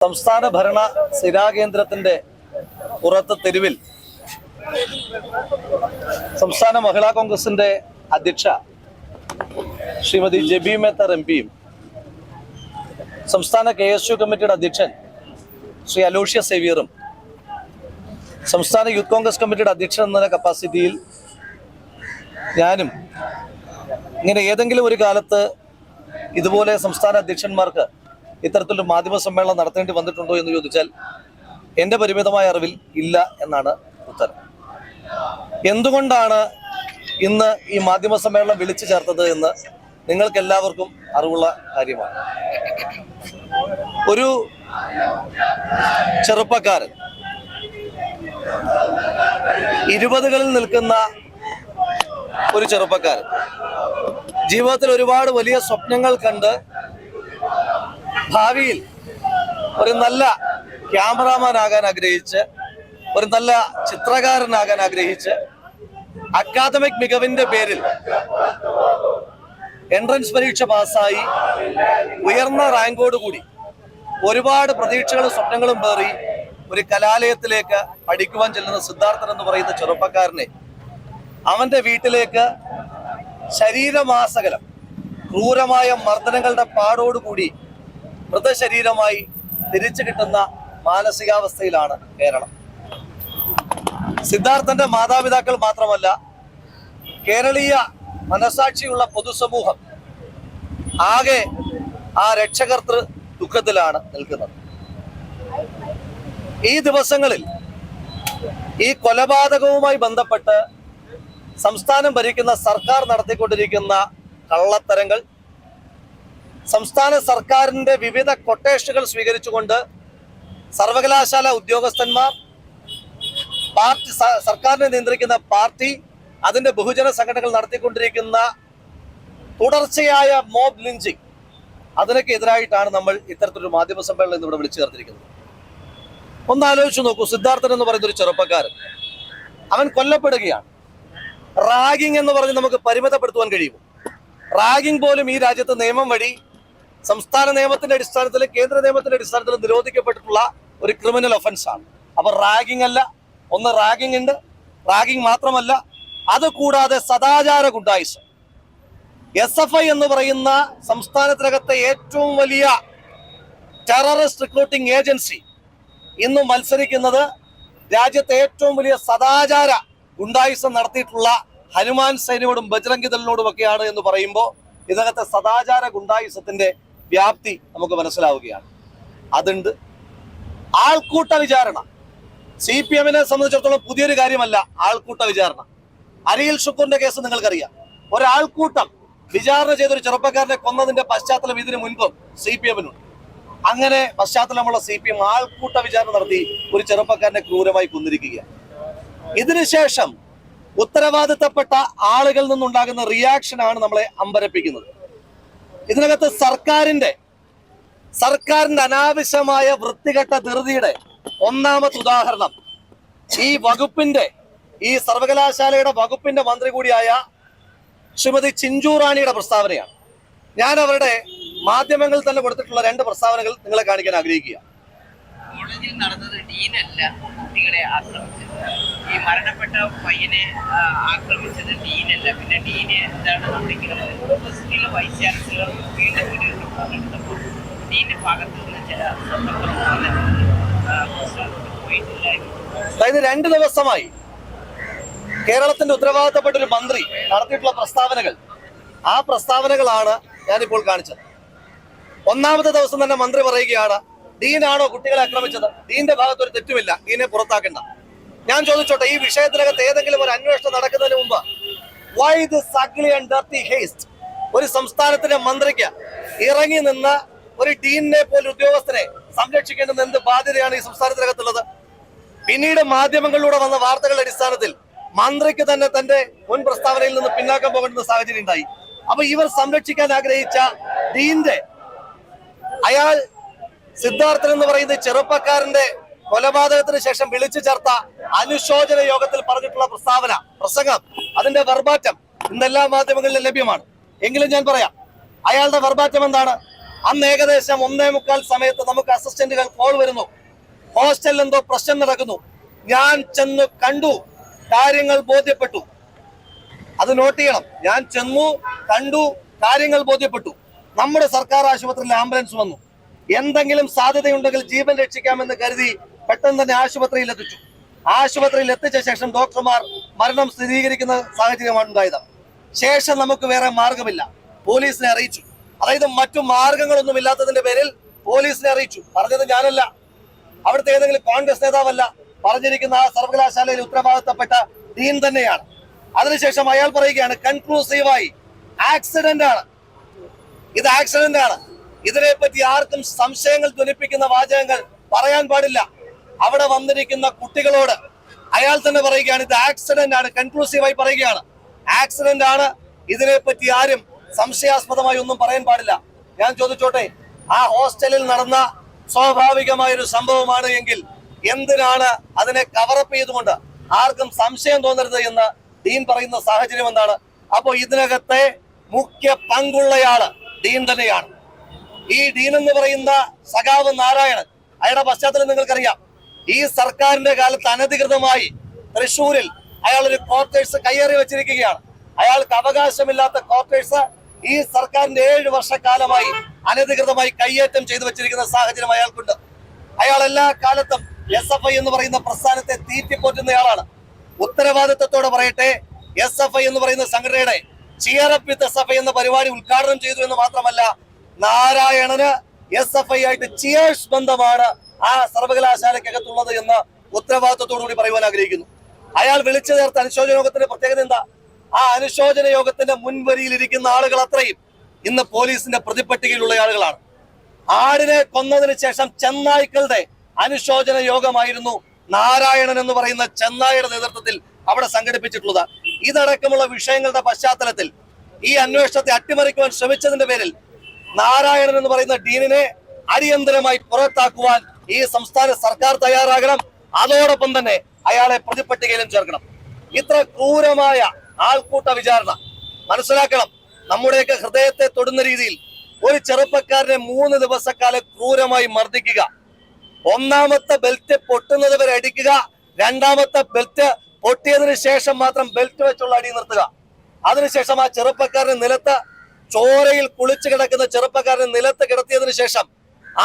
സംസ്ഥാന ഭരണ സ്ഥിരാകേന്ദ്രത്തിന്റെ പുറത്ത് തെരുവിൽ സംസ്ഥാന മഹിളാ കോൺഗ്രസിന്റെ അധ്യക്ഷ ശ്രീമതി ജബി മേത്തർ എംപിയും സംസ്ഥാന KSU കമ്മിറ്റിയുടെ അധ്യക്ഷൻ ശ്രീ അലോഷ്യ സേവ്യറും സംസ്ഥാന യൂത്ത് കോൺഗ്രസ് കമ്മിറ്റിയുടെ അധ്യക്ഷൻ എന്ന കപ്പാസിറ്റിയിൽ ഞാനും ഇങ്ങനെ ഏതെങ്കിലും ഒരു കാലത്ത് ഇതുപോലെ സംസ്ഥാന അധ്യക്ഷന്മാർക്ക് ഇത്തരത്തിലൊരു മാധ്യമ സമ്മേളനം നടത്തേണ്ടി വന്നിട്ടുണ്ടോ എന്ന് ചോദിച്ചാൽ എൻ്റെ പരിമിതമായ അറിവിൽ ഇല്ല എന്നാണ് ഉത്തരം. എന്തുകൊണ്ടാണ് ഇന്ന് ഈ മാധ്യമ സമ്മേളനം വിളിച്ചു ചേർത്തത് എന്ന് നിങ്ങൾക്ക് എല്ലാവർക്കും അറിവുള്ള കാര്യമാണ്. ഒരു ചെറുപ്പക്കാരൻ 20കളിൽ നിൽക്കുന്ന ഒരു ചെറുപ്പക്കാരൻ ജീവിതത്തിൽ ഒരുപാട് വലിയ സ്വപ്നങ്ങൾ കണ്ട് ഭാവിയിൽ ഒരു നല്ല ക്യാമറാമാൻ ആകാൻ ആഗ്രഹിച്ച്, ഒരു നല്ല ചിത്രകാരനാകാൻ ആഗ്രഹിച്ച്, അക്കാദമിക് മികവിന്റെ പേരിൽ എൻട്രൻസ് പരീക്ഷ പാസ്സായി ഉയർന്ന റാങ്കോടുകൂടി ഒരുപാട് പ്രതീക്ഷകളും സ്വപ്നങ്ങളും പേറി ഒരു കലാലയത്തിലേക്ക് പഠിക്കുവാൻ ചെല്ലുന്ന സിദ്ധാർത്ഥൻ എന്ന് പറയുന്ന ചെറുപ്പക്കാരനെ അവന്റെ വീട്ടിലേക്ക് ശരീരമാസകലം ക്രൂരമായ മർദ്ദനങ്ങളുടെ പാടോടുകൂടി മൃതശരീരമായി തിരിച്ചു കിട്ടുന്ന മാനസികാവസ്ഥയിലാണ് കേരളം. സിദ്ധാർത്ഥന്റെ മാതാപിതാക്കൾ മാത്രമല്ല, കേരളീയ മനസാക്ഷിയുള്ള പൊതുസമൂഹം ആകെ ആ രക്ഷകർത്തൃ ദുഃഖത്തിലാണ് നിൽക്കുന്നത്. ഈ ദിവസങ്ങളിൽ ഈ കൊലപാതകവുമായി ബന്ധപ്പെട്ട് സംസ്ഥാനം ഭരിക്കുന്ന സർക്കാർ നടത്തിക്കൊണ്ടിരിക്കുന്ന കള്ളത്തരങ്ങൾ, സംസ്ഥാന സർക്കാരിന്റെ വിവിധ കൊട്ടേഷനുകൾ സ്വീകരിച്ചുകൊണ്ട് സർവകലാശാല ഉദ്യോഗസ്ഥന്മാർ, പാർട്ടി, സർക്കാരിനെ നിയന്ത്രിക്കുന്ന പാർട്ടി, അതിന്റെ ബഹുജന സംഘടനകൾ നടത്തിക്കൊണ്ടിരിക്കുന്ന തുടർച്ചയായ മോബ് ലിഞ്ചിങ്, അതിനൊക്കെ എതിരായിട്ടാണ് നമ്മൾ ഇത്തരത്തിലൊരു മാധ്യമ സമ്മേളനം ഇന്ന് ഇവിടെ വിളിച്ചു ചേർത്തിരിക്കുന്നത്. ഒന്ന് ആലോചിച്ചു നോക്കൂ, സിദ്ധാർത്ഥൻ എന്ന് പറയുന്ന ഒരു ചെറുപ്പക്കാരൻ, അവൻ കൊല്ലപ്പെടുകയാണ്. റാഗിങ് എന്ന് പറഞ്ഞ് നമുക്ക് പരിമിതപ്പെടുത്തുവാൻ കഴിയുമോ? റാഗിങ് പോലും ഈ രാജ്യത്ത് നിയമം വഴി സംസ്ഥാന നിയമത്തിന്റെ അടിസ്ഥാനത്തിൽ, കേന്ദ്ര നിയമത്തിന്റെ അടിസ്ഥാനത്തിൽ നിരോധിക്കപ്പെട്ടിട്ടുള്ള ഒരു ക്രിമിനൽ ഒഫൻസ് ആണ്. അപ്പൊ റാഗിങ് അല്ല, ഒന്ന് റാഗിങ് ഉണ്ട്. റാഗിങ് മാത്രമല്ല, അത് കൂടാതെ സദാചാര ഗുണ്ടായിസം. SFI എന്ന് പറയുന്ന സംസ്ഥാനത്തിനകത്തെ ഏറ്റവും വലിയ ടെററിസ്റ്റ് റിക്രൂട്ടിംഗ് ഏജൻസി ഇന്ന് മത്സരിക്കുന്നത് രാജ്യത്തെ ഏറ്റവും വലിയ സദാചാര ഗുണ്ടായിസം നടത്തിയിട്ടുള്ള ഹനുമാൻ സേനയോടും ബജ്രംഗ് ദളിനോടും ഒക്കെയാണ് എന്ന് പറയുമ്പോൾ ഇതിനകത്തെ സദാചാര ഗുണ്ടായിസത്തിന്റെ വ്യാപ്തി നമുക്ക് മനസ്സിലാവുകയാണ്. അതുണ്ട്. ആൾക്കൂട്ട വിചാരണ CPM-നെ സംബന്ധിച്ചിടത്തോളം പുതിയൊരു കാര്യമല്ല. ആൾക്കൂട്ട വിചാരണ, അരിയിൽ ഷുക്കൂറിന്റെ കേസ് നിങ്ങൾക്കറിയാം. ഒരാൾക്കൂട്ടം വിചാരണ ചെയ്തൊരു ചെറുപ്പക്കാരനെ കൊന്നതിന്റെ പശ്ചാത്തലം ഇതിനു മുൻപും CPM-നുണ്ട്. അങ്ങനെ പശ്ചാത്തലമുള്ള CPM ആൾക്കൂട്ട വിചാരണ നടത്തി ഒരു ചെറുപ്പക്കാരനെ ക്രൂരമായി കൊന്നിരിക്കുകയാണ്. ഇതിനുശേഷം ഉത്തരവാദിത്തപ്പെട്ട ആളുകളിൽ നിന്നുണ്ടാകുന്ന റിയാക്ഷനാണ് നമ്മളെ അമ്പരപ്പിക്കുന്നത്. ഇതിനകത്ത് സർക്കാരിന്റെ അനാവശ്യമായ വൃത്തികെട്ട ധൃതിയുടെ ഒന്നാമത്തെ ഉദാഹരണം ഈ സർവകലാശാലയുടെ വകുപ്പിന്റെ മന്ത്രി കൂടിയായ ശ്രീമതി ചിഞ്ചു റാണിയുടെ പ്രസ്താവനയാണ്. ഞാൻ അവരുടെ മാധ്യമങ്ങളിൽ തന്നെ കൊടുത്തിട്ടുള്ള 2 പ്രസ്താവനകൾ നിങ്ങളെ കാണിക്കാൻ ആഗ്രഹിക്കുക. കോളേജിൽ നടന്നത് ഡീനല്ല കുട്ടികളെ ആക്രമിച്ചത്. ഈ മരണപ്പെട്ട പയ്യനെ ആക്രമിച്ചത് ഡീനല്ല. പിന്നെ ഡീന് എന്താണ് യൂണിവേഴ്സിറ്റിയിലെ വൈസ് ചാൻസലർ വീണ്ടും ഒരു റിപ്പോർട്ട് എടുത്തപ്പോൾ ഡീന്റെ ഭാഗത്ത് നിന്ന് ചില പോയിട്ടില്ലായിരുന്നു. അതായത് 2 ദിവസമായി കേരളത്തിന്റെ ഉത്തരവാദിത്തപ്പെട്ട ഒരു മന്ത്രി നടത്തിയിട്ടുള്ള പ്രസ്താവനകൾ, ആ പ്രസ്താവനകളാണ് ഞാനിപ്പോൾ കാണിച്ചത്. ഒന്നാമത്തെ ദിവസം തന്നെ മന്ത്രി പറയുകയാണ്, ഡീനാണോ കുട്ടികളെ ആക്രമിച്ചത്? ഡീന്റെ ഭാഗത്ത് ഒരു തെറ്റുമില്ല, ഡീനെ പുറത്താക്കണ്ട. ഞാൻ ചോദിച്ചോട്ടെ, ഈ വിഷയത്തിനകത്ത് ഏതെങ്കിലും ഒരു അന്വേഷണം നടക്കുന്നതിന് മുമ്പ് why this ugly and dirty haste? ഒരു സംസ്ഥാനത്തിന്റെ മന്ത്രിക്ക് ഇറങ്ങി നിന്ന് ഒരു ഡീനിനെ പോലെ ഉദ്യോഗസ്ഥനെ സംരക്ഷിക്കേണ്ടുന്ന എന്ത് ബാധ്യതയാണ് ഈ സംസ്ഥാനത്തിനകത്തുള്ളത്? പിന്നീട് മാധ്യമങ്ങളിലൂടെ വന്ന വാർത്തകളുടെ അടിസ്ഥാനത്തിൽ മന്ത്രിക്ക് തന്നെ തന്റെ മുൻ പ്രസ്താവനയിൽ നിന്ന് പിന്നാക്കം പോകേണ്ടുന്ന സാഹചര്യം ഉണ്ടായി. അപ്പൊ ഇവർ സംരക്ഷിക്കാൻ ആഗ്രഹിച്ച ഡീന്റെ, അയാൾ സിദ്ധാർത്ഥൻ എന്ന് പറയുന്ന ചെറുപ്പക്കാരന്റെ കൊലപാതകത്തിന് ശേഷം വിളിച്ചു ചേർത്ത അനുശോചന യോഗത്തിൽ പറഞ്ഞിട്ടുള്ള പ്രസംഗം, അതിന്റെ വെർബാറ്റം ഇന്ന് എല്ലാ മാധ്യമങ്ങളിലും ലഭ്യമാണ്. എങ്കിലും ഞാൻ പറയാം, അയാളുടെ വെർബാറ്റം എന്താണ്? അന്ന് ഏകദേശം 1:45 സമയത്ത് നമുക്ക് അസിസ്റ്റന്റുകൾ കോൾ വരുന്നു, ഹോസ്റ്റലിൽ എന്തോ പ്രശ്നം നടക്കുന്നു. ഞാൻ ചെന്ന് കണ്ടു, കാര്യങ്ങൾ ബോധ്യപ്പെട്ടു. അത് നോട്ട് ചെയ്യണം. ഞാൻ ചെന്നു, കണ്ടു, കാര്യങ്ങൾ ബോധ്യപ്പെട്ടു. നമ്മുടെ സർക്കാർ ആശുപത്രിയിൽ ആംബുലൻസ് വന്നു. എന്തെങ്കിലും സാധ്യതയുണ്ടെങ്കിൽ ജീവൻ രക്ഷിക്കാമെന്ന് കരുതി പെട്ടെന്ന് തന്നെ ആശുപത്രിയിൽ എത്തിച്ചു. ആശുപത്രിയിൽ എത്തിച്ച ശേഷം ഡോക്ടർമാർ മരണം സ്ഥിരീകരിക്കുന്ന സാഹചര്യമാണ് ഉണ്ടായത്. ശേഷം നമുക്ക് വേറെ മാർഗമില്ല, പോലീസിനെ അറിയിച്ചു. അതായത് മറ്റു മാർഗങ്ങളൊന്നും ഇല്ലാത്തതിന്റെ പേരിൽ പോലീസിനെ അറിയിച്ചു. പറഞ്ഞത് ഞാനല്ല, അവിടുത്തെ ഏതെങ്കിലും കോൺഗ്രസ് നേതാവല്ല, പറഞ്ഞിരിക്കുന്ന ആ സർവകലാശാലയിൽ ഉത്തരവാദിത്തപ്പെട്ട ഡീൻ തന്നെയാണ്. അതിനുശേഷം അയാൾ പറയുകയാണ് കൺക്ലൂസീവായി ആക്സിഡന്റ് ആണ്, ഇത് ആക്സിഡന്റ് ആണ്. ഇതിനെപ്പറ്റി ആർക്കും സംശയങ്ങൾ ധ്വനിപ്പിക്കുന്ന വാചകങ്ങൾ പറയാൻ പാടില്ല. അവിടെ വന്നിരിക്കുന്ന കുട്ടികളോട് അയാൾ തന്നെ പറയുകയാണ് ഇത് ആക്സിഡന്റ് ആണ്, കൺക്ലൂസീവായി പറയുകയാണ് ആക്സിഡന്റ് ആണ്, ഇതിനെപ്പറ്റി ആരും സംശയാസ്പദമായി ഒന്നും പറയാൻ പാടില്ല. ഞാൻ ചോദിച്ചോട്ടെ, ആ ഹോസ്റ്റലിൽ നടന്ന സ്വാഭാവികമായ ഒരു സംഭവമാണ് എങ്കിൽ എന്തിനാണ് അതിനെ കവറപ്പ് ചെയ്തുകൊണ്ട് ആർക്കും സംശയം തോന്നരുത് എന്ന് ഡീൻ പറയുന്ന സാഹചര്യം എന്താണ്? അപ്പോ ഇതിനകത്തെ മുഖ്യ പങ്കുള്ളയാള് ഡീൻ തന്നെയാണ്. ഈ ഡീൻ എന്ന് പറയുന്ന സഖാവ് നാരായണൻ, അയാളുടെ പശ്ചാത്തലം നിങ്ങൾക്കറിയാം. ഈ സർക്കാരിന്റെ കാലത്ത് അനധികൃതമായി തൃശ്ശൂരിൽ അയാൾ ഒരു ക്വാർട്ടേഴ്സ് കയ്യേറി വെച്ചിരിക്കുകയാണ്. അയാൾക്ക് അവകാശമില്ലാത്ത ക്വാർട്ടേഴ്സ് ഈ സർക്കാരിന്റെ 7 വർഷക്കാലമായി അനധികൃതമായി കയ്യേറ്റം ചെയ്തു വെച്ചിരിക്കുന്ന സാഹചര്യം അയാൾക്കുണ്ട്. അയാൾ എല്ലാ കാലത്തും SFI എന്ന് പറയുന്ന പ്രസ്ഥാനത്തെ തീറ്റിപ്പോറ്റുന്നയാളാണ്. ഉത്തരവാദിത്തത്തോടെ പറയട്ടെ, SFI എന്ന് പറയുന്ന സംഘടനയുടെ ചിയറപ്പ് വിത്ത് SFI എന്ന പരിപാടി ഉദ്ഘാടനം ചെയ്തു എന്ന് മാത്രമല്ല, നാരായണന് SFI ആയിട്ട് ചിയേഴ്സ് ബന്ധമാണ് ആ സർവകലാശാലയ്ക്കകത്തുള്ളത് എന്ന് ഉത്തരവാദിത്തത്തോടു കൂടി പറയുവാൻ ആഗ്രഹിക്കുന്നു. അയാൾ വിളിച്ചു ചേർത്ത അനുശോചന യോഗത്തിന്റെ പ്രത്യേകത എന്താ? ആ അനുശോചന യോഗത്തിന്റെ മുൻവരിയിൽ ഇരിക്കുന്ന ആളുകൾ അത്രയും ഇന്ന് പോലീസിന്റെ പ്രതിപട്ടികയിലുള്ള ആളുകളാണ്. ആടിനെ കൊന്നതിന് ശേഷം ചെന്നായ്ക്കളുടെ അനുശോചന യോഗമായിരുന്നു നാരായണൻ എന്ന് പറയുന്ന ചെന്നായുടെ നേതൃത്വത്തിൽ അവിടെ സംഘടിപ്പിച്ചിട്ടുള്ളത്. ഇതടക്കമുള്ള വിഷയങ്ങളുടെ പശ്ചാത്തലത്തിൽ ഈ അന്വേഷണത്തെ അട്ടിമറിക്കുവാൻ ശ്രമിച്ചതിന്റെ പേരിൽ നാരായണൻ എന്ന് പറയുന്ന ഡീനിനെ അടിയന്തരമായി പുറത്താക്കുവാൻ ഈ സംസ്ഥാന സർക്കാർ തയ്യാറാകണം. അതോടൊപ്പം തന്നെ അയാളെ പ്രതിപട്ടികയിലും ചേർക്കണം. ഇത്ര ക്രൂരമായ ആൾക്കൂട്ട വിചാരണ മനസ്സിലാക്കണം. നമ്മുടെയൊക്കെ ഹൃദയത്തെ തൊടുന്ന രീതിയിൽ ഒരു ചെറുപ്പക്കാരനെ 3 ദിവസക്കാലം ക്രൂരമായി മർദ്ദിക്കുക, ഒന്നാമത്തെ ബെൽറ്റ് പൊട്ടുന്നത് വരെ അടിക്കുക, രണ്ടാമത്തെ ബെൽറ്റ് പൊട്ടിയതിനു ശേഷം മാത്രം ബെൽറ്റ് വെച്ചുള്ള അടി നിർത്തുക. അതിനുശേഷം ആ ചെറുപ്പക്കാരനെ നിലത്ത്, ചോരയിൽ കുളിച്ചു കിടക്കുന്ന ചെറുപ്പക്കാരനെ നിലത്ത് കിടത്തിയതിനു ശേഷം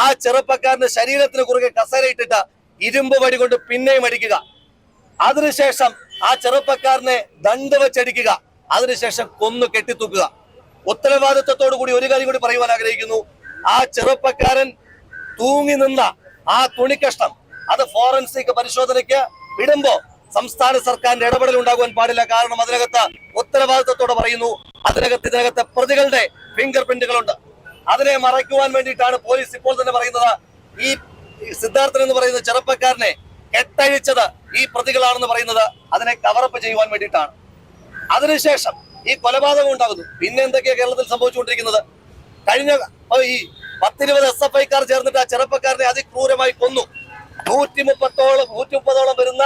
ആ ചെറുപ്പക്കാരന്റെ ശരീരത്തിന് കുറുകെ കസേരയിട്ടിട്ട് ഇരുമ്പ് വടി കൊണ്ട് പിന്നെയും അടിക്കുക. അതിനുശേഷം ആ ചെറുപ്പക്കാരനെ ദണ്ട് വെച്ചടിക്കുക. അതിനുശേഷം കൊന്നു കെട്ടിത്തൂക്കുക. ഉത്തരവാദിത്വത്തോടു കൂടി ഒരു കാര്യം കൂടി പറയുവാൻ ആഗ്രഹിക്കുന്നു. ആ ചെറുപ്പക്കാരൻ തൂങ്ങി നിന്ന ആ തുണിക്കഷ്ണം അത് ഫോറൻസിക് പരിശോധനയ്ക്ക് വിടുമ്പോ സംസ്ഥാന സർക്കാരിന്റെ ഇടപെടൽ ഉണ്ടാകുവാൻ പാടില്ല. കാരണം അതിനകത്ത് ഉത്തരവാദിത്വത്തോടെ പറയുന്നു, ഇതിനകത്തെ പ്രതികളുടെ ഫിംഗർ പ്രിന്റുകളുണ്ട്. അതിനെ മറയ്ക്കുവാൻ വേണ്ടിയിട്ടാണ് പോലീസ് ഇപ്പോൾ തന്നെ പറയുന്നത് ഈ സിദ്ധാർത്ഥൻ എന്ന് പറയുന്ന ചെറുപ്പക്കാരനെ കെട്ടഴിച്ചത് ഈ പ്രതികളാണെന്ന് പറയുന്നത് അതിനെ കവറപ്പ് ചെയ്യുവാൻ വേണ്ടിയിട്ടാണ്. അതിനുശേഷം ഈ കൊലപാതകം ഉണ്ടാകുന്നു. പിന്നെ എന്തൊക്കെയാ കേരളത്തിൽ സംഭവിച്ചുകൊണ്ടിരിക്കുന്നത്? കഴിഞ്ഞ ഈ 10-20 SFIക്കാർ ചേർന്നിട്ട് ആ ചെറുപ്പക്കാരനെ അതിക്രൂരമായി കൊന്നു. 130ഓളം വരുന്ന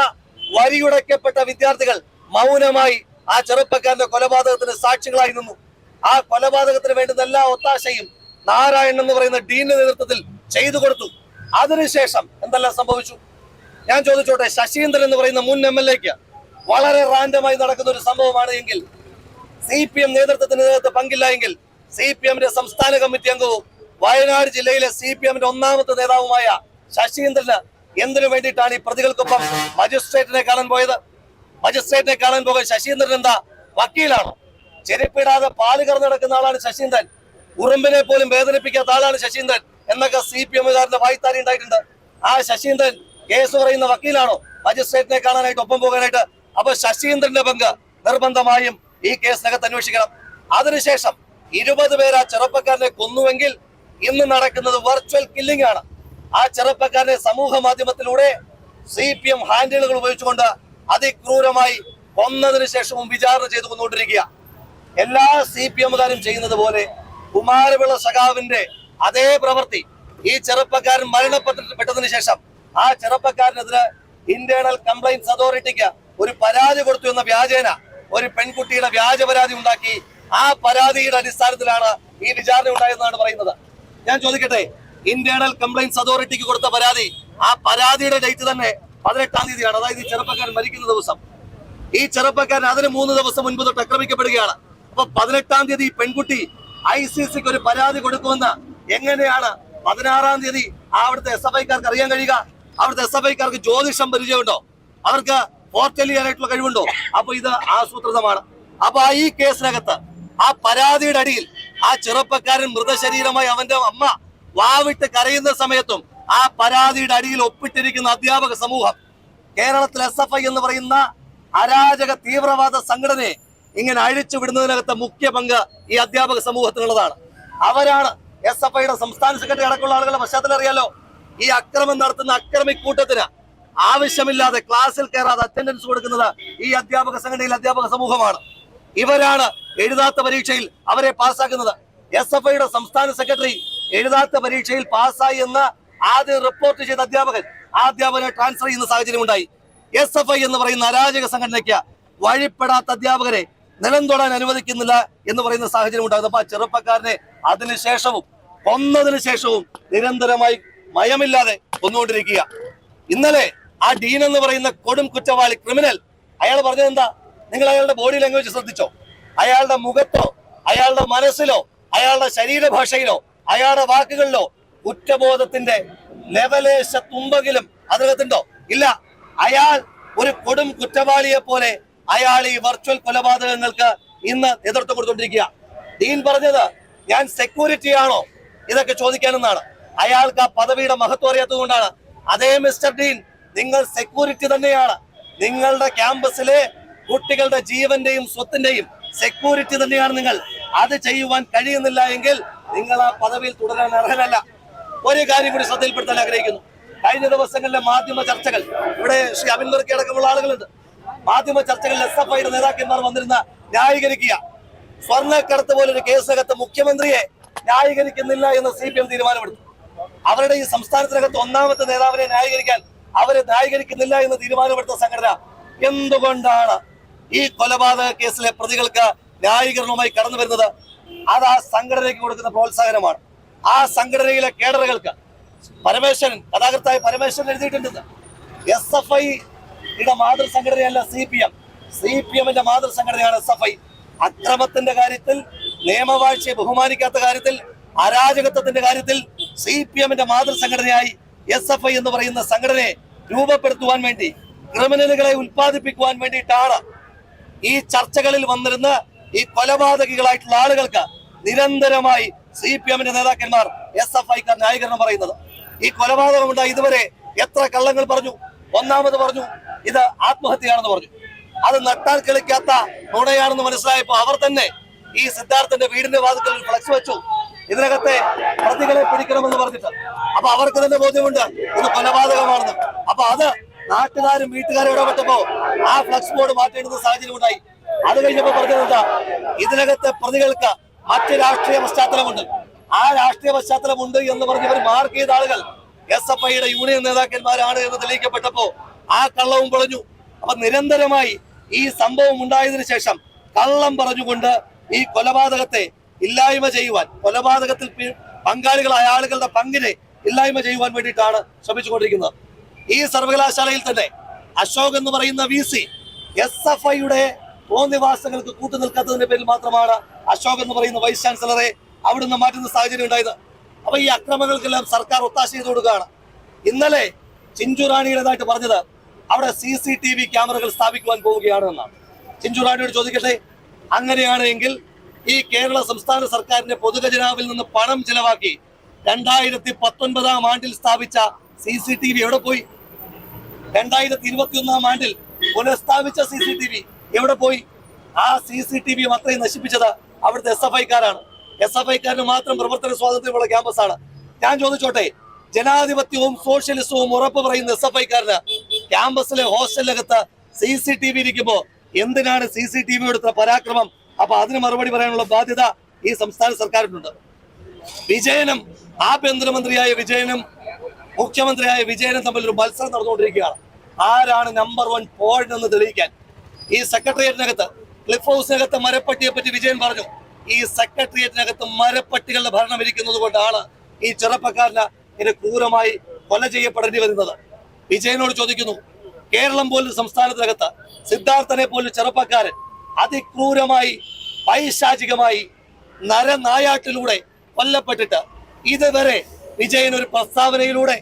വരിയുടയ്ക്കപ്പെട്ട വിദ്യാർത്ഥികൾ മൗനമായി ആ ചെറുപ്പക്കാരന്റെ കൊലപാതകത്തിന് സാക്ഷികളായി നിന്നു. ആ കൊലപാതകത്തിന് വേണ്ടുന്ന എല്ലാ ഒത്താശയും നാരായണൻ എന്ന് പറയുന്ന ഡീന്റെ നേതൃത്വത്തിൽ ചെയ്തു കൊടുത്തു. അതിനുശേഷം എന്തെല്ലാം സംഭവിച്ചു? ഞാൻ ചോദിച്ചോട്ടെ, ശശീന്ദ്രൻ എന്ന് പറയുന്ന മുൻ MLAക്ക് വളരെ റാൻഡമായി നടക്കുന്ന ഒരു സംഭവമാണ് എങ്കിൽ, CPM നേതൃത്വത്തിന് പങ്കില്ല എങ്കിൽ, CPMന്റെ സംസ്ഥാന കമ്മിറ്റി അംഗവും വയനാട് ജില്ലയിലെ CPMന്റെ ഒന്നാമത്തെ നേതാവുമായ ശശീന്ദ്രന് എന്തിനു വേണ്ടിയിട്ടാണ് ഈ പ്രതികൾക്കൊപ്പം മജിസ്ട്രേറ്റിനെ കാണാൻ പോയത്? മജിസ്ട്രേറ്റിനെ കാണാൻ പോകാൻ ശശീന്ദ്രൻ എന്താ വക്കീലാണോ? ചെരുപ്പിടാതെ പാല് കറന്ന് നടക്കുന്ന ആളാണ് ശശീന്ദ്രൻ. ഉറുമ്പിനെ പോലും വേദനിപ്പിക്കാത്ത ആളാണ് ശശീന്ദ്രൻ എന്നൊക്കെ CPMകാരന്റെ വായ്ത്താരി ഉണ്ടായിട്ടുണ്ട്. ആ ശശീന്ദ്രൻ കേസ് പറയുന്ന വക്കീലാണോ മജിസ്ട്രേറ്റിനെ കാണാനായിട്ട് ഒപ്പം പോകാനായിട്ട്? അപ്പൊ ശശീന്ദ്രന്റെ പങ്ക് നിർബന്ധമായും ഈ കേസിനകത്ത് അന്വേഷിക്കണം. അതിനുശേഷം 20 പേര് ആ ചെറുപ്പക്കാരനെ കൊന്നുവെങ്കിൽ ഇന്ന് നടക്കുന്നത് വെർച്വൽ കില്ലിംഗ് ആണ്. ആ ചെറുപ്പക്കാരനെ സമൂഹ മാധ്യമത്തിലൂടെ CPM ഹാൻഡിലുകൾ ഉപയോഗിച്ചുകൊണ്ട് അതിക്രൂരമായി കൊന്നതിന് ശേഷവും വിചാരണ ചെയ്തു കൊന്നുകൊണ്ടിരിക്കുക. എല്ലാ CPMകാരും ചെയ്യുന്നത് പോലെ കുമാരപിള്ള സഖാവിന്റെ അതേ പ്രവൃത്തി ഈ ചെറുപ്പക്കാരൻ മരണപ്പെട്ടതിന് ശേഷം ആ ചെറുപ്പക്കാരനെതിരെ ഇന്റേണൽ കംപ്ലൈന്റ്സ് അതോറിറ്റിക്ക് ഒരു പരാതി കൊടുത്തു എന്ന വ്യാജേന ഒരു പെൺകുട്ടിയുടെ വ്യാജ പരാതി ഉണ്ടാക്കി. ആ പരാതിയുടെ അടിസ്ഥാനത്തിലാണ് ഈ വിചാരണ ഉണ്ടായതെന്നാണ് പറയുന്നത്. ഞാൻ ചോദിക്കട്ടെ, ഇന്റേണൽ കംപ്ലൈന്റ്സ് അതോറിറ്റിക്ക് കൊടുത്ത പരാതി, ആ പരാതിയുടെ ഡേറ്റ് തന്നെ 18-ാം തീയതിയാണ്. അതായത് ഈ ചെറുപ്പക്കാരൻ മരിക്കുന്ന ദിവസം. ഈ ചെറുപ്പക്കാരൻ അതിന് 3 ദിവസം മുൻപ് തൊട്ട് ആക്രമിക്കപ്പെടുകയാണ്. അപ്പൊ 18-ാം തീയതി പെൺകുട്ടി ICCക്ക് ഒരു പരാതി കൊടുക്കുമെന്ന് എങ്ങനെയാണ് 16-ാം തീയതി അവിടുത്തെ SFIക്കാർക്ക് അറിയാൻ കഴിയുക? അവിടുത്തെ SFIക്കാർക്ക് ജ്യോതിഷം പരിചയമുണ്ടോ? അവർക്ക് ഫോർട്ടലി ചെയ്യാനായിട്ടുള്ള കഴിവുണ്ടോ? അപ്പൊ ഇത് ആസൂത്രിതമാണ്. അപ്പൊ ഈ കേസിനകത്ത് ആ പരാതിയുടെ അടിയിൽ ആ ചെറുപ്പക്കാരൻ മൃതശരീരമായി അവന്റെ അമ്മ വാവിട്ട് കരയുന്ന സമയത്തും ആ പരാതിയുടെ അടിയിൽ ഒപ്പിട്ടിരിക്കുന്ന അധ്യാപക സമൂഹം, കേരളത്തിൽ SFI എന്ന് പറയുന്ന അരാജക തീവ്രവാദ സംഘടനയെ ഇങ്ങനെ അഴിച്ചു വിടുന്നതിനകത്ത് മുഖ്യ പങ്ക് ഈ അധ്യാപക സമൂഹത്തിനുള്ളതാണ്. അവരാണ് SFIയുടെ സംസ്ഥാന സെക്രട്ടറി അടക്കമുള്ള ആളുകളുടെ പശ്ചാത്തലം അറിയാലോ. ഈ അക്രമം നടത്തുന്ന അക്രമിക്കൂട്ടത്തിന് ആവശ്യമില്ലാതെ ക്ലാസ്സിൽ കയറാതെ അറ്റൻഡൻസ് കൊടുക്കുന്നത് ഈ അധ്യാപക സംഘടനയിൽ അധ്യാപക സമൂഹമാണ്. ഇവരാണ് എഴുതാത്ത പരീക്ഷയിൽ അവരെ പാസ്സാക്കുന്നത്. SFIയുടെ സംസ്ഥാന സെക്രട്ടറി എഴുതാത്ത പരീക്ഷയിൽ പാസ്സായി എന്ന് ആദ്യം റിപ്പോർട്ട് ചെയ്ത അധ്യാപകൻ, ആ അധ്യാപകനെ ട്രാൻസ്ഫർ ചെയ്യുന്ന സാഹചര്യം ഉണ്ടായി. SFI എന്ന് പറയുന്ന അരാജക സംഘടനയ്ക്ക് വഴിപ്പെടാത്ത അധ്യാപകരെ നിലം തൊടാൻ അനുവദിക്കുന്നില്ല എന്ന് പറയുന്ന സാഹചര്യം ഉണ്ടാകുന്നത്. അപ്പൊ ആ ചെറുപ്പക്കാരനെ അതിനുശേഷവും കൊന്നതിന് ശേഷവും നിരന്തരമായി മയമില്ലാതെ കൊന്നുകൊണ്ടിരിക്കുക. ഇന്നലെ ആ ഡീൻ എന്ന് പറയുന്ന കൊടും കുറ്റവാളി ക്രിമിനൽ, അയാൾ പറഞ്ഞത് എന്താ? നിങ്ങൾ അയാളുടെ ബോഡി ലാംഗ്വേജ് ശ്രദ്ധിച്ചോ? അയാളുടെ മുഖത്തോ അയാളുടെ മനസ്സിലോ അയാളുടെ ശരീരഭാഷയിലോ അയാളുടെ വാക്കുകളിലോ കുറ്റബോധത്തിന്റെ ലെവലേശ തുമ്പെങ്കിലും അതിനകത്തുണ്ടോ? ഇല്ല. അയാൾ ഒരു കൊടും കുറ്റവാളിയെ പോലെ അയാൾ ഈ വെർച്വൽ കൊലപാതകങ്ങൾക്ക് ഇന്ന് നേതൃത്വം കൊടുത്തുകൊണ്ടിരിക്കുക. ഡീൻ പറഞ്ഞത് ഞാൻ സെക്യൂരിറ്റി ആണോ ഇതൊക്കെ ചോദിക്കാനെന്നാണ്. അയാൾക്ക് ആ പദവിയുടെ മഹത്വം അറിയാത്തത് കൊണ്ടാണ്. അതേ മിസ്റ്റർ ഡീൻ, നിങ്ങൾ സെക്യൂരിറ്റി തന്നെയാണ്. നിങ്ങളുടെ ക്യാമ്പസിലെ കുട്ടികളുടെ ജീവന്റെയും സ്വത്തിന്റെയും സെക്യൂരിറ്റി തന്നെയാണ് നിങ്ങൾ. അത് ചെയ്യുവാൻ കഴിയുന്നില്ല എങ്കിൽ നിങ്ങൾ ആ പദവിയിൽ തുടരാൻ അർഹനല്ല. ഒരു കാര്യം കൂടി ശ്രദ്ധയിൽപ്പെടുത്താൻ ആഗ്രഹിക്കുന്നു. കഴിഞ്ഞ ദിവസങ്ങളിലെ മാധ്യമ ചർച്ചകൾ, ഇവിടെ ശ്രീ അബിൻ വർക്കി അടക്കമുള്ള ആളുകളുണ്ട്. മാധ്യമ ചർച്ചകളിൽ SFIയുടെ നേതാക്കന്മാർ വന്നിരുന്ന ന്യായീകരിക്കുക. സ്വർണ്ണക്കടത്ത് പോലൊരു കേസിനകത്ത് മുഖ്യമന്ത്രിയെ ന്യായീകരിക്കുന്നില്ല എന്ന് CPM തീരുമാനമെടുത്തു. അവരുടെ ഈ സംസ്ഥാനത്തിനകത്ത് ഒന്നാമത്തെ നേതാവിനെ ന്യായീകരിക്കാൻ അവരെ ന്യായീകരിക്കുന്നില്ല എന്ന് തീരുമാനമെടുത്ത സംഘടന എന്തുകൊണ്ടാണ് ഈ കൊലപാതക കേസിലെ പ്രതികൾക്ക് ന്യായീകരണവുമായി കടന്നു വരുന്നത്? അത് ആ സംഘടനയ്ക്ക് കൊടുക്കുന്ന പ്രോത്സാഹനമാണ്. ആ സംഘടനയിലെ കേഡറുകൾക്ക് പരമേശ്വരൻ, കഥാകൃത്തായ പരമേശ്വരൻ എഴുതിയിട്ടുണ്ട്, SFIയുടെ മാതൃ സംഘടനയല്ല CPMന്റെ മാതൃ സംഘടനയാണ് SFI. അക്രമത്തിന്റെ കാര്യത്തിൽ, നിയമവാഴ്ചയെ ബഹുമാനിക്കാത്ത കാര്യത്തിൽ, അരാജകത്വത്തിന്റെ കാര്യത്തിൽ CPMന്റെ മാതൃ സംഘടനയായി SFI എന്ന് പറയുന്ന സംഘടനയെ രൂപപ്പെടുത്തുവാൻ വേണ്ടി, ക്രിമിനലുകളെ ഉത്പാദിപ്പിക്കുവാൻ വേണ്ടിയിട്ടാണ് ഈ ചർച്ചകളിൽ വന്നിരുന്ന ഈ കൊലപാതകികളായിട്ടുള്ള ആളുകൾക്ക് നിരന്തരമായി CPMന്റെ നേതാക്കന്മാർ SFIക്കാർ ന്യായീകരണം പറയുന്നത്. ഈ കൊലപാതകമുണ്ടായി ഇതുവരെ എത്ര കള്ളങ്ങൾ പറഞ്ഞു. ഒന്നാമത് പറഞ്ഞു ഇത് ആത്മഹത്യയാണെന്ന് പറഞ്ഞു. അത് നട്ടാൽ കളിക്കാത്ത നുണയാണെന്ന് മനസ്സിലായപ്പോ അവർ തന്നെ ഈ സിദ്ധാർത്ഥന്റെ വീടിന്റെ വാതിക്കൽ ഫ്ലക്സ് വെച്ചു, ഇതിനകത്തെ പ്രതികളെ പിടിക്കണമെന്ന് പറഞ്ഞിട്ട്. അപ്പൊ അവർക്ക് തന്നെ ബോധ്യമുണ്ട് ഇത് കൊലപാതകമാണെന്ന്. അപ്പൊ അത് നാട്ടുകാരും വീട്ടുകാരും ഇടപെട്ടപ്പോ ആ ഫ്ലക്സ് ബോർഡ് മാറ്റേണ്ടുന്ന സാഹചര്യം ഉണ്ടായി. അത് കഴിഞ്ഞപ്പോ പറഞ്ഞത് ഇതിനകത്തെ പ്രതികൾക്ക് മറ്റ് രാഷ്ട്രീയ പശ്ചാത്തലമുണ്ട്. ആ രാഷ്ട്രീയ പശ്ചാത്തലമുണ്ട് എന്ന് പറഞ്ഞ് ഇവർ മാർക്ക് ചെയ്ത ആളുകൾ SFIയുടെ യൂണിയൻ നേതാക്കന്മാരാണ് എന്ന് തെളിയിക്കപ്പെട്ടപ്പോ ആ കള്ളവും പൊളഞ്ഞു. അപ്പൊ നിരന്തരമായി ഈ സംഭവം ഉണ്ടായതിനു ശേഷം കള്ളം പറഞ്ഞുകൊണ്ട് ഈ കൊലപാതകത്തെ ഇല്ലായ്മ ചെയ്യുവാൻ, കൊലപാതകത്തിൽ പങ്കാളികളായ ആളുകളുടെ പങ്കിനെ ഇല്ലായ്മ ചെയ്യുവാൻ വേണ്ടിയിട്ടാണ് ശ്രമിച്ചുകൊണ്ടിരിക്കുന്നത്. ഈ സർവകലാശാലയിൽ തന്നെ അശോക് എന്ന് പറയുന്ന VC SFIയുടെ തോന്നിവാസങ്ങൾക്ക് കൂട്ടുനിൽക്കാത്തതിന്റെ പേരിൽ മാത്രമാണ് അശോക് എന്ന് പറയുന്ന വൈസ് ചാൻസലറെ അവിടുന്ന് മാറ്റുന്ന സാഹചര്യം ഉണ്ടായത്. അപ്പൊ ഈ അക്രമങ്ങൾക്കെല്ലാം സർക്കാർ ഒത്താശ ചെയ്ത് കൊടുക്കുകയാണ്. ഇന്നലെ ചിഞ്ചു റാണിയുടേതായിട്ട് പറഞ്ഞത് അവിടെ CCTV ക്യാമറകൾ സ്ഥാപിക്കുവാൻ പോവുകയാണ് എന്നാണ്. ചിഞ്ചു റാണിയോട് ചോദിക്കട്ടെ, അങ്ങനെയാണെങ്കിൽ ഈ കേരള സംസ്ഥാന സർക്കാരിന്റെ പൊതുഖജനാവിൽ നിന്ന് പണം ചിലവാക്കി 2019 ആണ്ടിൽ സ്ഥാപിച്ച CCTV എവിടെ പോയി? 2021 ആണ്ടിൽ പുനഃസ്ഥാപിച്ച CCTV എവിടെ പോയി? ആ CCTV അത്രയും നശിപ്പിച്ചത് അവിടുത്തെ SFIക്കാരാണ്. SFIക്കാരന് മാത്രം പ്രവർത്തന സ്വാതന്ത്ര്യമുള്ള ക്യാമ്പസാണ്. ഞാൻ ചോദിച്ചോട്ടെ, ജനാധിപത്യവും സോഷ്യലിസവും ഉറപ്പ് പറയുന്ന SFIക്കാരന് ക്യാമ്പസിലെ ഹോസ്റ്റലിനകത്ത് CCTV ഇരിക്കുമ്പോ എന്തിനാണ് CCTV എടുത്ത പരാക്രമം? അപ്പൊ അതിന് മറുപടി പറയാനുള്ള ബാധ്യത ഈ സംസ്ഥാന സർക്കാരിനുണ്ട്. വിജയനും ആഭ്യന്തരമന്ത്രിയായ വിജയനും മുഖ്യമന്ത്രിയായ വിജയനും തമ്മിൽ ഒരു മത്സരം നടന്നുകൊണ്ടിരിക്കുകയാണ്. ആരാണ് നമ്പർ 1 പോയിന്റ് എന്ന് തെളിയിക്കാൻ. ഈ സെക്രട്ടേറിയറ്റിനകത്ത്, ക്ലിഫ് ഹൗസിനകത്ത് മരപ്പട്ടിയെ പറ്റി വിജയൻ പറഞ്ഞു. ഈ സെക്രട്ടേറിയറ്റിനകത്ത് മരപ്പട്ടികളുടെ ഭരണം ഇരിക്കുന്നത് കൊണ്ടാണ് ഈ ചെറുപ്പക്കാരന് ഇങ്ങനെ ക്രൂരമായി കൊല ചെയ്യപ്പെടേണ്ടി വരുന്നത്? വിജയനോട് ചോദിക്കുന്നു, കേരളം പോലും സംസ്ഥാനത്തിനകത്ത് സിദ്ധാർത്ഥനെ പോലും ചെറുപ്പക്കാരൻ അതിക്രൂരമായി പൈശാചികമായി നരനായാട്ടിലൂടെ കൊല്ലപ്പെട്ടിട്ട് ഇതുവരെ വിജയൻ ഒരു പ്രസ്താവനയിലൂടെ,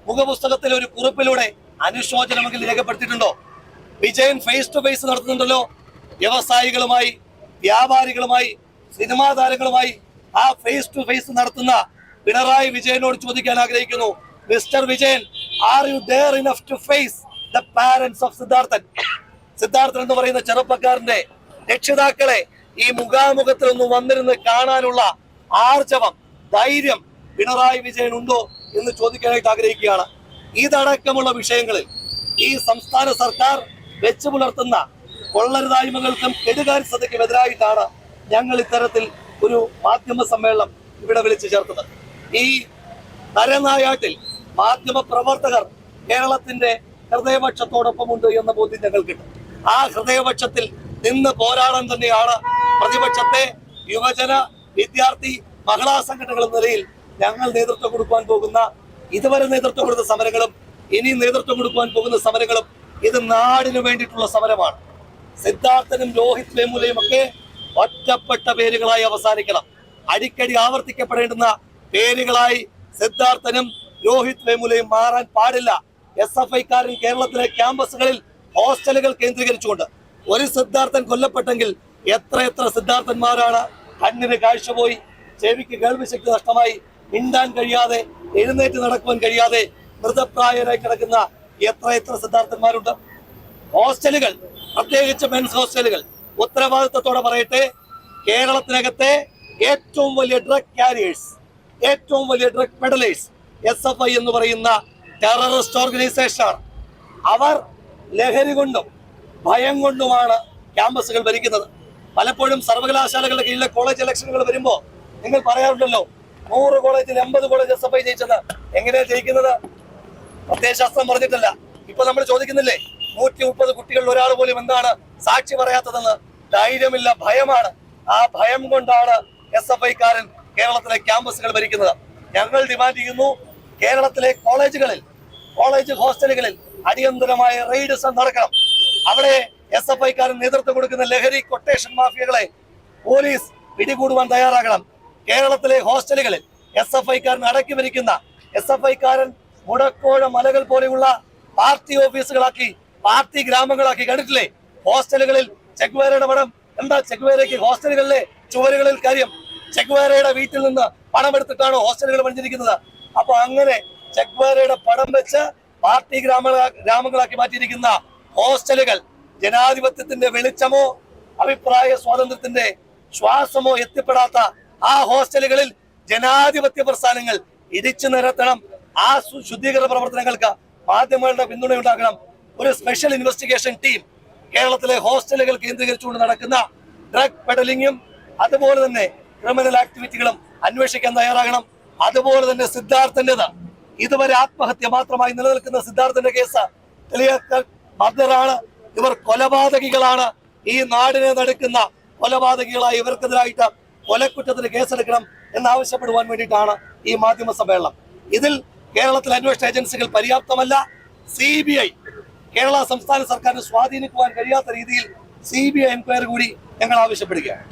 മുഖപുസ്തകത്തിലെ ഒരു കുറിപ്പിലൂടെ അനുശോചനമെങ്കിലും രേഖപ്പെടുത്തിയിട്ടുണ്ടോ? വിജയൻ ഫേസ് ടു ഫേസ് നടത്തുന്നുണ്ടല്ലോ വ്യവസായികളുമായി, വ്യാപാരികളുമായി, സിനിമാ താരങ്ങളുമായി. ആ ഫേസ് ടു ഫേസ് നടത്തുന്ന പിണറായി വിജയനോട് ചോദിക്കാൻ ആഗ്രഹിക്കുന്നു, mister Vijayan, are you dare enough to face the parents of Siddharthan? Siddharthan എന്ന് പറയുന്ന ചെറുപ്പക്കാരന്റെ രക്ഷിതാക്കളെ ഈ മുഖാമുഖത്തിൽ ഒന്ന് വന്നിരുന്ന് കാണാനുള്ള ആർജവം, ധൈര്യം പിണറായി വിജയൻ ഉണ്ടോ എന്ന് ചോദിക്കാനായിട്ട് ആഗ്രഹിക്കുകയാണ്. ഇതടക്കമുള്ള വിഷയങ്ങളിൽ ഈ സംസ്ഥാന സർക്കാർ വെച്ചു പുലർത്തുന്ന കൊള്ളരുതായ്മകൾക്കും കെടുകാര്യസ്ഥതയ്ക്കും എതിരായിട്ടാണ് ഞങ്ങൾ ഇത്തരത്തിൽ ഒരു മാധ്യമ സമ്മേളനം ഇവിടെ വിളിച്ചു ചേർത്തത്. ഈ നരനായാട്ടിൽ മാധ്യമ പ്രവർത്തകർ കേരളത്തിന്റെ ഹൃദയപക്ഷത്തോടൊപ്പമുണ്ട് എന്ന ബോധ്യം ഞങ്ങൾക്കുണ്ട്. ആ ഹൃദയപക്ഷത്തിൽ നിന്ന് പോരാടാൻ തന്നെയാണ് പ്രതിപക്ഷത്തെ യുവജന, വിദ്യാർത്ഥി, മഹിളാ സംഘടനകൾ എന്ന നിലയിൽ ഞങ്ങൾ നേതൃത്വം കൊടുക്കാൻ പോകുന്ന, ഇതുവരെ നേതൃത്വം കൊടുത്ത സമരങ്ങളും ഇനി നേതൃത്വം കൊടുക്കാൻ പോകുന്ന സമരങ്ങളും ഇത് നാടിനു വേണ്ടിയിട്ടുള്ള സമരമാണ്. സിദ്ധാർത്ഥനും രോഹിത് വേമുലയും ഒക്കെ ഒറ്റപ്പെട്ട പേരുകളായി അവസാനിക്കണം. അടിക്കടി ആവർത്തിക്കപ്പെടേണ്ടുന്ന പേരുകളായി സിദ്ധാർത്ഥനും രോഹിത് വേമുലയും മാറാൻ പാടില്ല. SFI-കാരൻ കേരളത്തിലെ ക്യാമ്പസുകളിൽ, ഹോസ്റ്റലുകൾ കേന്ദ്രീകരിച്ചുകൊണ്ട് ഒരു സിദ്ധാർത്ഥൻ കൊല്ലപ്പെട്ടെങ്കിൽ എത്ര സിദ്ധാർത്ഥന്മാരാണ് കണ്ണിന് കാഴ്ച പോയി, ചെവിക്ക് കേൾവിശക്തി നഷ്ടമായി, മിണ്ടാൻ കഴിയാതെ, എഴുന്നേറ്റ് നടക്കുവാൻ കഴിയാതെ മൃതപ്രായരായി കിടക്കുന്ന എത്ര സിദ്ധാർത്ഥന്മാരുണ്ട്? ഹോസ്റ്റലുകൾ, പ്രത്യേകിച്ച് മെൻസ് ഹോസ്റ്റലുകൾ, ഉത്തരവാദിത്തത്തോടെ പറയട്ടെ, കേരളത്തിനകത്തെ ഏറ്റവും വലിയ ഡ്രഗ് ക്യാരിയേഴ്സ്, ഏറ്റവും വലിയ ഡ്രഗ് പെഡലേഴ്സ് SFI എന്ന് പറയുന്ന ടെററിസ്റ്റ് ഓർഗനൈസേഷനാണ്. അവർ ലഹരി കൊണ്ടും ഭയം കൊണ്ടുമാണ് ക്യാമ്പസുകൾ ഭരിക്കുന്നത്. പലപ്പോഴും സർവകലാശാലകളുടെ കീഴിലെ കോളേജ് ഇലക്ഷനുകൾ വരുമ്പോൾ നിങ്ങൾ പറയാറുണ്ടല്ലോ, 100 കോളേജിൽ 80 കോളേജ് SFI ജയിച്ചത്. എങ്ങനെയാ ജയിക്കുന്നത്? പ്രത്യയശാസ്ത്രം പറഞ്ഞിട്ടല്ല. ഇപ്പൊ നമ്മൾ ചോദിക്കുന്നില്ലേ, 130 കുട്ടികളിൽ ഒരാൾ പോലും എന്താണ് സാക്ഷി പറയാത്തതെന്ന്? ധൈര്യമില്ല, ഭയമാണ്. ആ ഭയം കൊണ്ടാണ് SFI-കാരൻ കേരളത്തിലെ ക്യാമ്പസുകൾ ഭരിക്കുന്നത്. ഞങ്ങൾ ഡിമാൻഡ് ചെയ്യുന്നു, കേരളത്തിലെ കോളേജുകളിൽ, കോളേജ് ഹോസ്റ്റലുകളിൽ അടിയന്തരമായ റെയ്ഡ്സ് നടക്കണം. അവിടെ SFI-കാരൻ നേതൃത്വം കൊടുക്കുന്ന ലഹരി കൊട്ടേഷൻ മാഫിയകളെ പോലീസ് പിടികൂടുവാൻ തയ്യാറാകണം. കേരളത്തിലെ ഹോസ്റ്റലുകളിൽ SFI-കാരൻ അടക്കി ഭരിക്കുന്ന, SFI-കാരൻ മുടക്കോഴ മലകൾ പോലെയുള്ള പാർട്ടി ഓഫീസുകളാക്കി, പാർട്ടി ഗ്രാമങ്ങളാക്കി കണ്ടിട്ടില്ലേ? ഹോസ്റ്റലുകളിൽ ചെഗ്വേരയുടെ പടം. എന്താ ചെഗ്വേരയ്ക്ക് ഹോസ്റ്റലുകളിലെ ചുവരുകളിൽ കാര്യം? ചെഗ്വേരയുടെ വീട്ടിൽ നിന്ന് പണമെടുത്തിട്ടാണ് ഹോസ്റ്റലുകൾ പണിഞ്ഞിരിക്കുന്നത്. അപ്പൊ അങ്ങനെ ചെഗ്വേരയുടെ പടം വെച്ച് പാർട്ടി ഗ്രാമങ്ങളാക്കി മാറ്റിയിരിക്കുന്ന ഹോസ്റ്റലുകൾ ജനാധിപത്യത്തിന്റെ വെളിച്ചമോ അഭിപ്രായ സ്വാതന്ത്ര്യത്തിന്റെ ശ്വാസമോ എത്തിപ്പെടാത്ത ആ ഹോസ്റ്റലുകളിൽ ജനാധിപത്യ പ്രസ്ഥാനങ്ങൾ ഇടിച്ചു നിരത്തണം. ആ ശുദ്ധീകരണ പ്രവർത്തനങ്ങൾക്ക് മാധ്യമങ്ങളുടെ പിന്തുണ ഉണ്ടാക്കണം. ഒരു സ്പെഷ്യൽ ഇൻവെസ്റ്റിഗേഷൻ ടീം കേരളത്തിലെ ഹോസ്റ്റലുകൾ കേന്ദ്രീകരിച്ചുകൊണ്ട് നടക്കുന്ന ഡ്രഗ് പെഡലിങ്ങും അതുപോലെ തന്നെ ക്രിമിനൽ ആക്ടിവിറ്റികളും അന്വേഷിക്കാൻ തയ്യാറാകണം. അതുപോലെ തന്നെ സിദ്ധാർത്ഥന്റേത് ഇതുവരെ ആത്മഹത്യ മാത്രമായി നിലനിൽക്കുന്ന സിദ്ധാർത്ഥന്റെ കേസ് തെളിയാക്കാൻ മർദ്ദറാണ്. ഇവർ കൊലപാതകികളാണ്. ഈ നാടിനെ നടക്കുന്ന കൊലപാതകികളായി ഇവർക്കെതിരായിട്ട് കൊലക്കുറ്റത്തിന് കേസെടുക്കണം എന്നാവശ്യപ്പെടുവാൻ വേണ്ടിയിട്ടാണ് ഈ മാധ്യമ സമ്മേളനം. ഇതിൽ കേരളത്തിലെ അന്വേഷണ ഏജൻസികൾ പര്യാപ്തമല്ല. CBI, കേരള സംസ്ഥാന സർക്കാരിന് സ്വാധീനിക്കുവാൻ കഴിയാത്ത രീതിയിൽ CBI എൻക്വയറി കൂടി ഞങ്ങൾ ആവശ്യപ്പെടുകയാണ്.